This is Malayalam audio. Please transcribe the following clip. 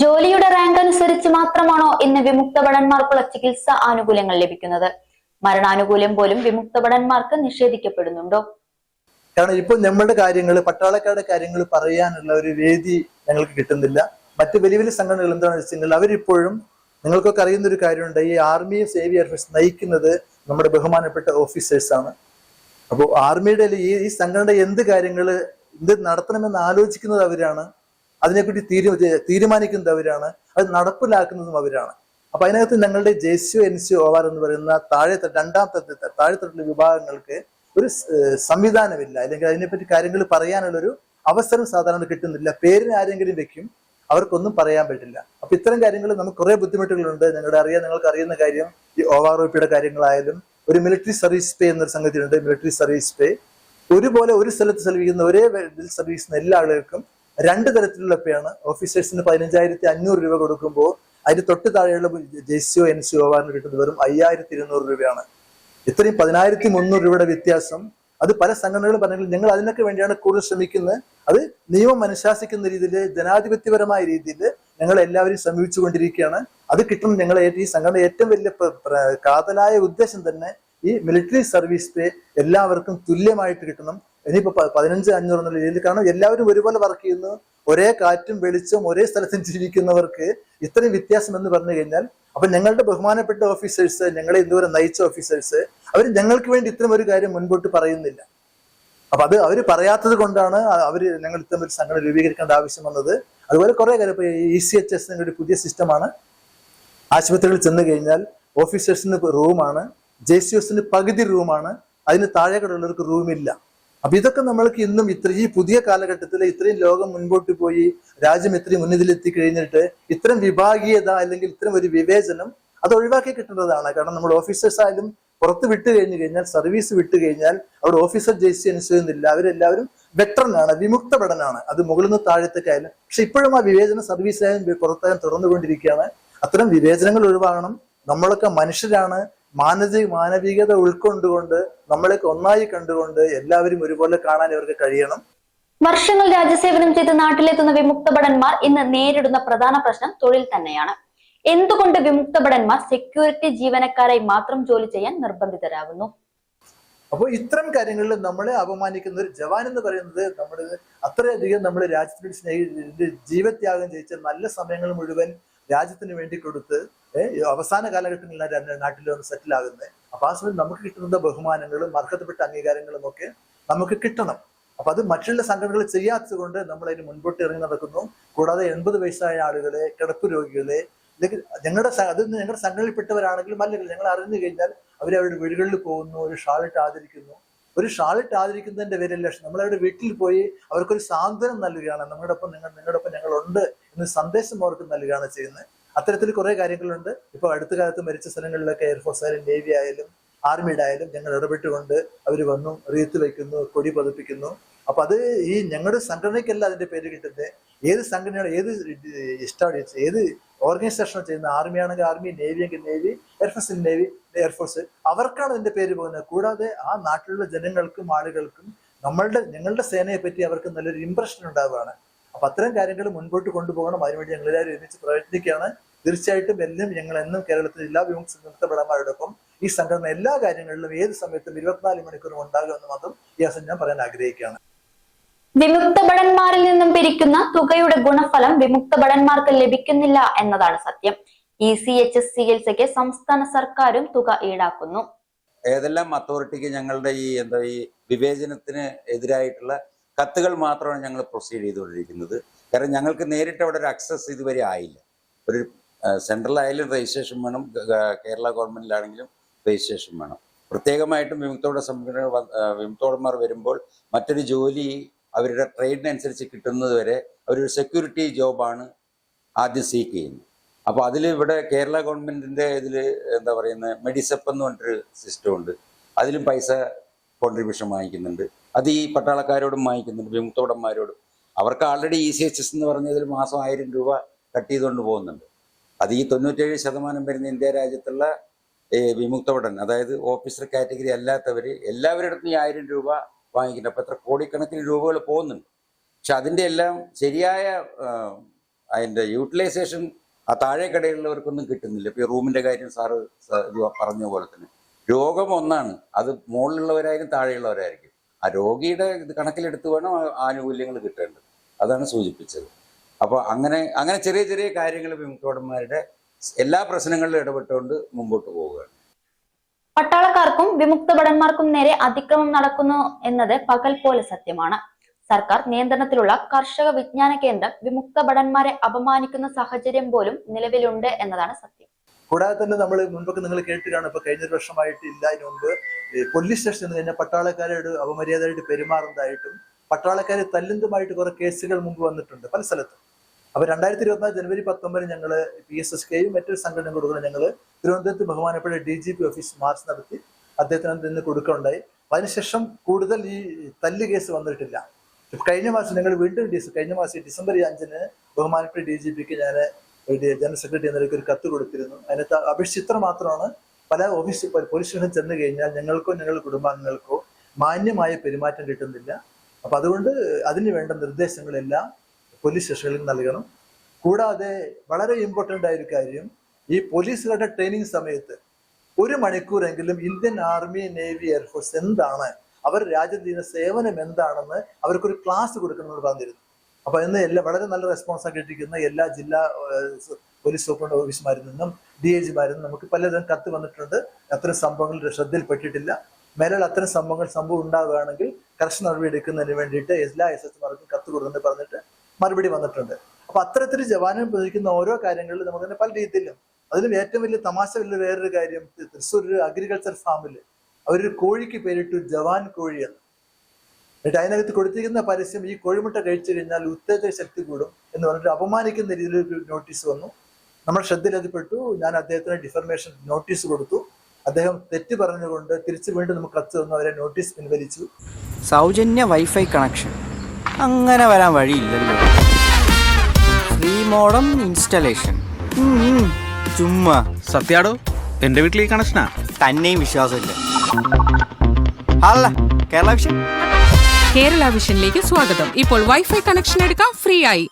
ജോലിയുടെ റാങ്ക് അനുസരിച്ച് മാത്രമാണോ ഇന്ന് വിമുക്ത ഭടന്മാർക്കുള്ള ചികിത്സാ ആനുകൂല്യങ്ങൾ ലഭിക്കുന്നത്? മരണാനുകൂല്യം പോലും വിമുക്ത ഭടന്മാർക്ക് നിഷേധിക്കപ്പെടുന്നുണ്ടോ? കാരണം ഇപ്പോൾ നമ്മുടെ കാര്യങ്ങൾ, പട്ടാളക്കാരുടെ കാര്യങ്ങൾ പറയാനുള്ള ഒരു വേദി ഞങ്ങൾക്ക് കിട്ടുന്നില്ല. മറ്റ് വലിയ വലിയ സംഘടനകൾ എന്താണെന്ന് വെച്ചാൽ അവരിപ്പോഴും, നിങ്ങൾക്കൊക്കെ അറിയുന്ന ഒരു കാര്യമുണ്ട്, ഈ ആർമിയും സേവി എയർഫോഴ്സ് നയിക്കുന്നത് നമ്മുടെ ബഹുമാനപ്പെട്ട ഓഫീസേഴ്സ് ആണ്. അപ്പോൾ ആർമിയുടെ ഈ സംഘടന എന്ത് കാര്യങ്ങൾ എന്ത് നടത്തണമെന്ന് ആലോചിക്കുന്നത് അവരാണ്, അതിനെപ്പറ്റി തീരുമാനിക്കുന്നത് അവരാണ്, അത് നടപ്പിലാക്കുന്നതും അവരാണ്. അപ്പൊ അതിനകത്ത് ഞങ്ങളുടെ JCO NCO OR എന്ന് പറയുന്ന താഴെത്തട്ടിലെ വിഭാഗങ്ങൾക്ക് ഒരു സംവിധാനമില്ല, അല്ലെങ്കിൽ അതിനെപ്പറ്റി കാര്യങ്ങൾ പറയാനുള്ളൊരു അവസരം സാധാരണ കിട്ടുന്നില്ല. പേരിന് ആരെങ്കിലും വെക്കും, അവർക്കൊന്നും പറയാൻ പറ്റില്ല. അപ്പൊ ഇത്തരം കാര്യങ്ങൾ നമുക്ക് കുറെ ബുദ്ധിമുട്ടുകളുണ്ട്. നിങ്ങൾക്ക് അറിയുന്ന കാര്യം, ഈ OROP കാര്യങ്ങളായാലും, ഒരു മിലിറ്ററി സർവീസ് പേ എന്നൊരു സംഗതിയുണ്ട്. മിലിറ്ററി സർവീസ് പേ ഒരുപോലെ ഒരു സ്ഥലത്ത് ചെലവിക്കുന്ന ഒരേ സർവീസിന് എല്ലാ ആളുകൾക്കും രണ്ട് തരത്തിലുള്ള പേയാണ്. ഓഫീസേഴ്സിന് 15,500 രൂപ കൊടുക്കുമ്പോൾ അതിന് തൊട്ട് താഴെയുള്ള JCO NCO OR കിട്ടുന്നത് വെറും 5,200 രൂപയാണ്. ഇത്രയും 10,300 രൂപയുടെ വ്യത്യാസം, അത് പല സംഘടനകളും പറഞ്ഞെങ്കിൽ ഞങ്ങൾ അതിനൊക്കെ വേണ്ടിയാണ് കൂടുതൽ ശ്രമിക്കുന്നത്. അത് നിയമം അനുശാസിക്കുന്ന രീതിയിൽ, ജനാധിപത്യപരമായ രീതിയിൽ ഞങ്ങൾ എല്ലാവരും സമീപിച്ചുകൊണ്ടിരിക്കുകയാണ്. അത് കിട്ടും. ഈ സംഘടന ഏറ്റവും വലിയ കാതലായ ഉദ്ദേശം തന്നെ ഈ മിലിറ്ററി സർവീസ് പേ എല്ലാവർക്കും തുല്യമായിട്ട് കിട്ടണം. ഇനിയിപ്പോ 15,500 എന്നുള്ള രീതിയിൽ, കാരണം എല്ലാവരും ഒരുപോലെ വർക്ക് ചെയ്യുന്നു, ഒരേ കാറ്റും വെളിച്ചവും ഒരേ സ്ഥലത്തും ജീവിക്കുന്നവർക്ക് ഇത്രയും വ്യത്യാസം എന്ന് പറഞ്ഞു കഴിഞ്ഞാൽ, അപ്പൊ ഞങ്ങളുടെ ബഹുമാനപ്പെട്ട ഓഫീസേഴ്സ്, ഞങ്ങളെ ഇതുവരെ നയിച്ച ഓഫീസേഴ്സ്, അവർ ഞങ്ങൾക്ക് വേണ്ടി ഇത്തരം ഒരു കാര്യം മുൻപോട്ട് പറയുന്നില്ല. അപ്പൊ അത് അവർ പറയാത്തത് കൊണ്ടാണ് ഞങ്ങൾ ഇത്തരം ഒരു സംഘടന രൂപീകരിക്കേണ്ട ആവശ്യം വന്നത്. അതുപോലെ കുറെ കാര്യം, ഇപ്പൊ ECHS ഒരു പുതിയ സിസ്റ്റമാണ്. ആശുപത്രികളിൽ ചെന്ന് കഴിഞ്ഞാൽ ഓഫീസേഴ്സിന് റൂമാണ്, JCOസിന് പകുതി റൂമാണ്, അതിന് താഴെകളുള്ളവർക്ക് റൂമില്ല. അപ്പൊ ഇതൊക്കെ നമ്മൾക്ക് ഇന്നും ഈ പുതിയ കാലഘട്ടത്തിൽ ഇത്രയും ലോകം മുൻപോട്ട് പോയി, രാജ്യം ഇത്രയും മുന്നിലെത്തി കഴിഞ്ഞിട്ട് ഇത്തരം വിഭാഗീയത അല്ലെങ്കിൽ ഇത്തരം ഒരു വിവേചനം അത് ഒഴിവാക്കി കിട്ടേണ്ടതാണ്. കാരണം നമ്മൾ ഓഫീസേഴ്സ് ആയാലും പുറത്ത് വിട്ട് കഴിഞ്ഞു കഴിഞ്ഞാൽ, സർവീസ് വിട്ട് കഴിഞ്ഞാൽ അവിടെ ഓഫീസർ JCO NCO എന്നില്ല, അവരെല്ലാവരും വെറ്ററനാണ്, വിമുക്ത ഭടനാണ്. അത് മുകളിൽ നിന്ന് താഴത്തേക്കായാലും. പക്ഷെ ഇപ്പോഴും ആ വിവേചനം സർവീസായാലും പുറത്തായാലും തുറന്നുകൊണ്ടിരിക്കുകയാണ്. അത്തരം വിവേചനങ്ങൾ ഒഴിവാകണം. നമ്മളൊക്കെ മനുഷ്യരാണ്. മാനവികത ഉൾക്കൊണ്ടുകൊണ്ട്, നമ്മളൊക്കെ ഒന്നായി കണ്ടുകൊണ്ട് എല്ലാവരും ഒരുപോലെ കാണാൻ ഇവർക്ക് കഴിയണം. വർഷങ്ങൾ രാജ്യസേവനം ചെയ്ത് നാട്ടിലെത്തുന്ന വിമുക്ത ഭടന്മാർ ഇന്ന് നേരിടുന്ന പ്രധാന പ്രശ്നം തൊഴിൽ തന്നെയാണ്. എന്തുകൊണ്ട് വിമുക്ത ഭടന്മാർ സെക്യൂരിറ്റി ജീവനക്കാരായി മാത്രം ജോലി ചെയ്യാൻ നിർബന്ധിതരാകുന്നു? അപ്പോൾ ഇത്തരം കാര്യങ്ങളിൽ നമ്മളെ അപമാനിക്കുന്ന ഒരു ജവാൻ എന്ന് പറയുന്നത്, അത്രയധികം നമ്മുടെ രാജ്യത്തിന് ജീവത്യാഗം ചെയ്യിച്ച നല്ല സമയങ്ങൾ മുഴുവൻ രാജ്യത്തിന് വേണ്ടി കൊടുത്ത് അവസാന കാലഘട്ടങ്ങളിലാണ് നാട്ടിൽ വന്ന് സെറ്റിൽ ആകുന്നത്. അപ്പൊ ആ സമയത്ത് നമുക്ക് കിട്ടുന്ന ബഹുമാനങ്ങളും അർഹതപ്പെട്ട അംഗീകാരങ്ങളും ഒക്കെ നമുക്ക് കിട്ടണം. അപ്പൊ അത് മറ്റുള്ള സംഘടനകൾ ചെയ്യാത്തത് കൊണ്ട് നമ്മൾ അതിന് മുൻപോട്ട് ഇറങ്ങി നടക്കുന്നു. കൂടാതെ 80 വയസ്സായ ആളുകളെ, കിടപ്പ് രോഗികളെ, ഞങ്ങളുടെ സംഘടനയിൽപ്പെട്ടവരാണെങ്കിലും അല്ലെങ്കിൽ ഞങ്ങൾ അറിഞ്ഞു കഴിഞ്ഞാൽ അവരവരുടെ വീടുകളിൽ പോകുന്നു, ഒരു ഷാളിട്ട് ആദരിക്കുന്നു. ഒരു ഷാളിട്ട് ആദരിക്കുന്നതിന്റെ പേരിൽ നമ്മളവരുടെ വീട്ടിൽ പോയി അവർക്കൊരു സാന്ത്വനം നൽകുകയാണ്. നിങ്ങളോടൊപ്പം ഞങ്ങളുണ്ട് എന്ന സന്ദേശം അവർക്ക് നൽകുകയാണ് ചെയ്യുന്നത്. അത്തരത്തിൽ കുറെ കാര്യങ്ങളുണ്ട്. ഇപ്പൊ അടുത്ത കാലത്ത് മരിച്ച സ്ഥലങ്ങളിലൊക്കെ എയർഫോഴ്സ് ആയാലും നേവി ആയാലും ആർമിയുടെ ആയാലും ഞങ്ങൾ ഇടപെട്ടുകൊണ്ട് അവർ വന്നു റീത്ത് വയ്ക്കുന്നു, കൊടി പതിപ്പിക്കുന്നു. അപ്പൊ അത് ഈ ഞങ്ങളുടെ സംഘടനയ്ക്കല്ല അതിന്റെ പേര് കിട്ടുന്നത്. ഏത് സംഘടനയാണ്, ഏത് ഓർഗനൈസേഷനോ ചെയ്യുന്ന, ആർമി ആണെങ്കിൽ ആർമി, നേവി എങ്കിൽ നേവി, എയർഫോഴ്സ് നേവി, എയർഫോഴ്സ്, അവർക്കാണ് അതിന്റെ പേര് പോകുന്നത്. കൂടാതെ ആ നാട്ടിലുള്ള ജനങ്ങൾക്കും ആളുകൾക്കും ഞങ്ങളുടെ സേനയെ പറ്റി അവർക്ക് നല്ലൊരു ഇംപ്രഷൻ ഉണ്ടാവുകയാണ്. അപ്പൊ അത്തരം കാര്യങ്ങൾ മുൻപോട്ട് കൊണ്ടുപോകണം. അതിനുവേണ്ടി ഞങ്ങൾ എല്ലാവരും ഒരുമിച്ച് പ്രയത്നിക്കുകയാണ്. തീർച്ചയായിട്ടും ഞങ്ങൾ എന്നും കേരളത്തിൽ എല്ലാ വിമുക്ത ഭടന്മാരോടൊപ്പം ഈ സംഘടന എല്ലാ കാര്യങ്ങളിലും ഏത് സമയത്തും 24 മണിക്കൂറും ഉണ്ടാകുമെന്ന് മാത്രം ഈ അവസരം ഞാൻ പറയാൻ ആഗ്രഹിക്കുകയാണ്. വിമുക്ത ഭടന്മാരിൽ നിന്നും പിരിക്കുന്ന തുകയുടെ ഗുണഫലം വിമുക്ത ഭടന്മാർക്ക് ലഭിക്കുന്നില്ല എന്നതാണ് സത്യം. ECHS ചികിത്സയ്ക്ക് സംസ്ഥാന സർക്കാരും തുക ഈടാക്കുന്നു. ഏതെല്ലാം അതോറിറ്റിക്ക് ഞങ്ങളുടെ ഈ വിവേചനത്തിന് എതിരായിട്ടുള്ള കത്തുകൾ മാത്രമാണ് ഞങ്ങൾ പ്രൊസീഡ് ചെയ്തുകൊണ്ടിരിക്കുന്നത്. കാരണം ഞങ്ങൾക്ക് നേരിട്ട് അവിടെ ഒരു അക്സസ് ഇതുവരെ ആയില്ല. ഒരു സെൻട്രലായാലും രജിസ്ട്രേഷൻ വേണം, കേരള ഗവൺമെന്റിലാണെങ്കിലും രജിസ്ട്രേഷൻ വേണം. പ്രത്യേകമായിട്ടും വിമുക്തഭടന്മാർ വരുമ്പോൾ മറ്റൊരു ജോലി അവരുടെ ട്രേഡിനനുസരിച്ച് കിട്ടുന്നത് വരെ അവരൊരു സെക്യൂരിറ്റി ജോബാണ് ആദ്യം സീക്ക് ചെയ്യുന്നത്. അപ്പോൾ അതിൽ ഇവിടെ കേരള ഗവൺമെന്റിന്റെ ഇതിൽ എന്താ പറയുന്നത്, മെഡിസെപ്പ് എന്ന് പറഞ്ഞിട്ടൊരു സിസ്റ്റം ഉണ്ട്. അതിലും പൈസ കോൺട്രിബ്യൂഷൻ വാങ്ങിക്കുന്നുണ്ട്. അത് ഈ പട്ടാളക്കാരോടും വാങ്ങിക്കുന്നുണ്ട്, വിമുക്തഭടന്മാരോടും. അവർക്ക് ആൾറെഡി ECHS എന്ന് പറഞ്ഞതിൽ മാസം 1000 രൂപ കട്ട് ചെയ്തുകൊണ്ട് പോകുന്നുണ്ട്. അത് ഈ 97% വരുന്ന ഇന്ത്യ രാജ്യത്തുള്ള വിമുക്തഭടൻ, അതായത് ഓഫീസർ കാറ്റഗറി അല്ലാത്തവർ എല്ലാവരുടെ അടുത്തും ഈ 1000 രൂപ വാങ്ങിക്കുന്നുണ്ട്. അപ്പോൾ എത്ര കോടിക്കണക്കിന് രൂപകൾ പോകുന്നുണ്ട്. പക്ഷെ അതിൻ്റെ എല്ലാം ശരിയായ അതിൻ്റെ യൂട്ടിലൈസേഷൻ ആ താഴേക്കടയിലുള്ളവർക്കൊന്നും കിട്ടുന്നില്ല. ഇപ്പോൾ ഈ റൂമിൻ്റെ കാര്യം സാറ് ഇത് പറഞ്ഞ പോലെ തന്നെ രോഗം ഒന്നാണ്, അത് മുകളിലുള്ളവരായാലും താഴെയുള്ളവരായിരിക്കും. ആ രോഗിയുടെ ഇത് കണക്കിലെടുത്ത് വേണം ആനുകൂല്യങ്ങൾ കിട്ടേണ്ടത്. അതാണ് സൂചിപ്പിച്ചത്. അപ്പോൾ അങ്ങനെ ചെറിയ ചെറിയ കാര്യങ്ങൾ വിമുക്തഭടന്മാരുടെ എല്ലാ പ്രശ്നങ്ങളിലും ഇടപെട്ടുകൊണ്ട് മുമ്പോട്ട് പോവുകയാണ്. പട്ടാളക്കാർക്കും വിമുക്തഭടന്മാർക്കും നേരെ അതിക്രമം നടക്കുന്നു എന്നത് പകൽ പോലെ സത്യമാണ്. സർക്കാർ നിയന്ത്രണത്തിലുള്ള കർഷക വിജ്ഞാന കേന്ദ്രം വിമുക്തഭടന്മാരെ അപമാനിക്കുന്ന സാഹചര്യം പോലും നിലവിലുണ്ട് എന്നതാണ് സത്യം. കൂടാതെ തന്നെ നമ്മൾ മുൻപൊക്കെ നിങ്ങൾ കേട്ട് കാണും, ഇപ്പൊ കഴിഞ്ഞൊരു വർഷമായിട്ട് ഇല്ല, അതിന് മുമ്പ് പോലീസ് സ്റ്റേഷനിൽ നിന്ന് കഴിഞ്ഞാൽ പട്ടാളക്കാരോട് അപമര്യാദയായിട്ട് പെരുമാറുന്നതായിട്ടും പട്ടാളക്കാരെ തല്ലുന്നതുമായിട്ട് കുറെ കേസുകൾ മുമ്പ് വന്നിട്ടുണ്ട് പല സ്ഥലത്തും. അപ്പൊ 2024 ജനുവരി 19 ഞങ്ങള് PSSKയും മറ്റൊരു സംഘടന കൊടുക്കണം, ഞങ്ങള് തിരുവനന്തപുരത്ത് ബഹുമാനപ്പെട്ട DGP ഓഫീസ് മാർച്ച് നടത്തി അദ്ദേഹത്തിന് നിന്ന് കൊടുക്കുകയുണ്ടായി. അതിനുശേഷം കൂടുതൽ ഈ തല്ല് കേസ് വന്നിട്ടില്ല. കഴിഞ്ഞ മാസം ഞങ്ങൾ വീണ്ടും കഴിഞ്ഞ മാസം ഡിസംബർ 5-ന് ബഹുമാനപ്പെട്ട DGPക്ക് ഞാൻ ജനറൽ സെക്രട്ടറി എന്ന നിലയ്ക്ക് ഒരു കത്ത് കൊടുത്തിരുന്നു. അതിനകത്ത് അപേക്ഷിച്ച് ഇത്ര മാത്രമാണ്, പല പോലീസ് സ്റ്റേഷനിൽ ചെന്ന് കഴിഞ്ഞാൽ ഞങ്ങൾക്കോ ഞങ്ങളുടെ കുടുംബാംഗങ്ങൾക്കോ മാന്യമായ പെരുമാറ്റം കിട്ടുന്നില്ല. അപ്പൊ അതുകൊണ്ട് അതിന് വേണ്ട നിർദ്ദേശങ്ങളെല്ലാം പോലീസ് സ്റ്റേഷനിൽ നൽകണം. കൂടാതെ വളരെ ഇമ്പോർട്ടൻ്റ് ആയ ഒരു കാര്യം, ഈ പോലീസുകാരുടെ ട്രെയിനിങ് സമയത്ത് 1 മണിക്കൂറെങ്കിലും ഇന്ത്യൻ ആർമി, നേവി, എയർഫോഴ്സ് എന്താണ്, അവർ രാജ്യത്തിന് സേവനം എന്താണെന്ന് അവർക്കൊരു ക്ലാസ് കൊടുക്കണമെന്ന് പറഞ്ഞിരുന്നു. അപ്പൊ ഇന്ന് വളരെ നല്ല റെസ്പോൺസ് കിട്ടിയിരിക്കുന്ന എല്ലാ ജില്ലാ പോലീസ് സൂപ്രണ്ട് ഓഫീസർമാരിൽ നിന്നും DIGമാരിൽ നിന്നും നമുക്ക് പലതരം കത്ത് വന്നിട്ടുണ്ട്. അത്തരം സംഭവങ്ങൾ ശ്രദ്ധയിൽപ്പെട്ടിട്ടില്ല. മേലാൽ അത്തരം സംഭവം ഉണ്ടാവുകയാണെങ്കിൽ കർശന നടപടി എടുക്കുന്നതിന് വേണ്ടിയിട്ട് എല്ലാ SSമാർക്കും കത്ത് കൊടുക്കുന്നുണ്ട് പറഞ്ഞിട്ട് മറുപടി വന്നിട്ടുണ്ട്. അപ്പൊ അത്തരത്തിൽ ജവാനും പ്രതിക്കുന്ന ഓരോ കാര്യങ്ങളിലും നമുക്ക് തന്നെ പല രീതിയിലും, അതിലും ഏറ്റവും വലിയ തമാശ വലിയ വേറൊരു കാര്യം, തൃശ്ശൂർ ഒരു അഗ്രികൾച്ചർ ഫാമിൽ അവരൊരു കോഴിക്ക് പേരിട്ടു ജവാൻ കോഴി എന്ന്. എന്നിട്ട് അതിനകത്ത് കൊടുത്തിരിക്കുന്ന പരസ്യം, ഈ കോഴിമുട്ട കഴിച്ചു കഴിഞ്ഞാൽ ഉത്തേജക ശക്തി കൂടും എന്ന് പറഞ്ഞിട്ട് അപമാനിക്കുന്ന രീതിയിലൊരു നോട്ടീസ് വന്നു. നമ്മുടെ ശ്രദ്ധയിലെത്തിപ്പെട്ടു. ഞാൻ അദ്ദേഹത്തിന് ഡിഫർമേഷൻ നോട്ടീസ് കൊടുത്തു. അദ്ദേഹം തെറ്റ് പറഞ്ഞുകൊണ്ട് തിരിച്ചു വീണ്ടും നമുക്ക് കത്ത് തന്നു, അവരെ നോട്ടീസ് പിൻവലിച്ചു. സൗജന്യ വൈഫൈ കണക്ഷൻ അങ്ങനെ വരാൻ വഴിയില്ലല്ലോ. ഫ്രീ മോഡം ഇൻസ്റ്റലേഷൻ ചുമ്മാ. സത്യാടോ, എന്റെ വീട്ടിൽ ഈ കണക്ഷനാ. തന്നെയും വിശ്വാസമില്ല. അല്ല, കേരള വിഷൻ. കേരള വിഷനിലേക്ക് സ്വാഗതം. ഇപ്പോൾ വൈഫൈ കണക്ഷൻ എടുക്കാം ഫ്രീ ആയി.